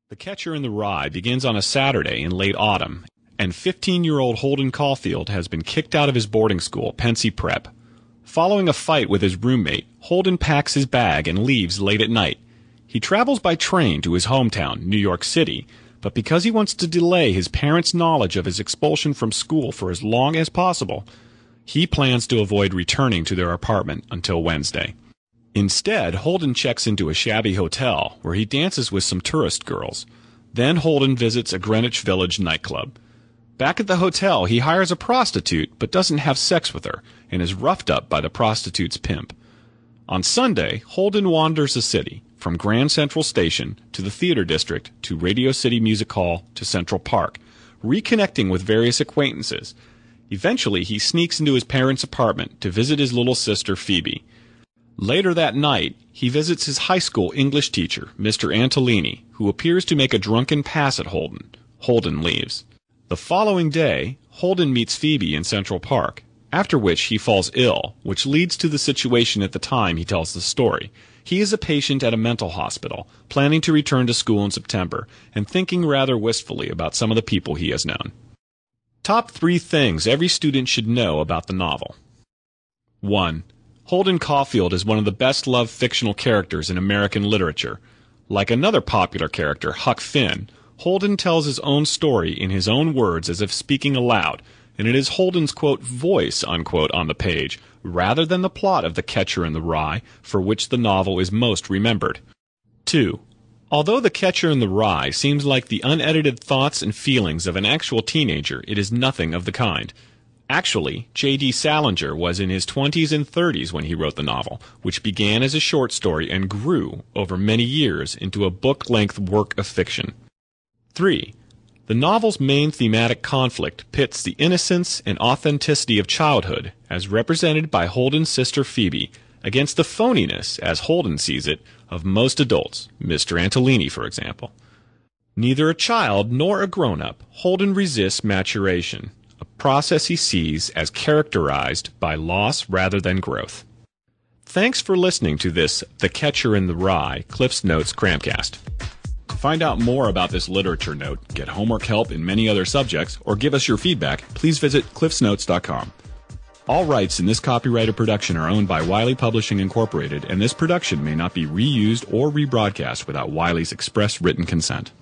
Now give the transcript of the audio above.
The Catcher in the Rye begins on a Saturday in late autumn, and 15-year-old Holden Caulfield has been kicked out of his boarding school, Pensy Prep. Following a fight with his roommate, Holden packs his bag and leaves late at night. He travels by train to his hometown, New York City, but because he wants to delay his parents' knowledge of his expulsion from school for as long as possible, he plans to avoid returning to their apartment until Wednesday. Instead, Holden checks into a shabby hotel where he dances with some tourist girls. Then Holden visits a Greenwich Village nightclub. Back at the hotel, he hires a prostitute but doesn't have sex with her and is roughed up by the prostitute's pimp. On Sunday, Holden wanders the city, from Grand Central Station to the Theater District to Radio City Music Hall to Central Park, reconnecting with various acquaintances. Eventually, he sneaks into his parents' apartment to visit his little sister Phoebe. Later that night, he visits his high school English teacher, Mr. Antolini, who appears to make a drunken pass at Holden. Holden leaves. The following day, Holden meets Phoebe in Central Park, after which he falls ill, which leads to the situation at the time he tells the story. He is a patient at a mental hospital, planning to return to school in September, and thinking rather wistfully about some of the people he has known. Top 3 things every student should know about the novel. 1. Holden Caulfield is one of the best-loved fictional characters in American literature. Like another popular character, Huck Finn, Holden tells his own story in his own words as if speaking aloud, and it is Holden's, quote, voice, unquote, on the page, rather than the plot of The Catcher in the Rye, for which the novel is most remembered. 2. Although The Catcher in the Rye seems like the unedited thoughts and feelings of an actual teenager, it is nothing of the kind. Actually, J.D. Salinger was in his 20s and 30s when he wrote the novel, which began as a short story and grew, over many years, into a book-length work of fiction. 3. The novel's main thematic conflict pits the innocence and authenticity of childhood, as represented by Holden's sister Phoebe, against the phoniness, as Holden sees it, of most adults, Mr. Antolini, for example. Neither a child nor a grown-up, Holden resists maturation, a process he sees as characterized by loss rather than growth. Thanks for listening to this The Catcher in the Rye Cliffnotes Cramcast. To find out more about this literature note, get homework help in many other subjects, or give us your feedback, please visit cliffsnotes.com. All rights in this copyrighted production are owned by Wiley Publishing Incorporated, and this production may not be reused or rebroadcast without Wiley's express written consent.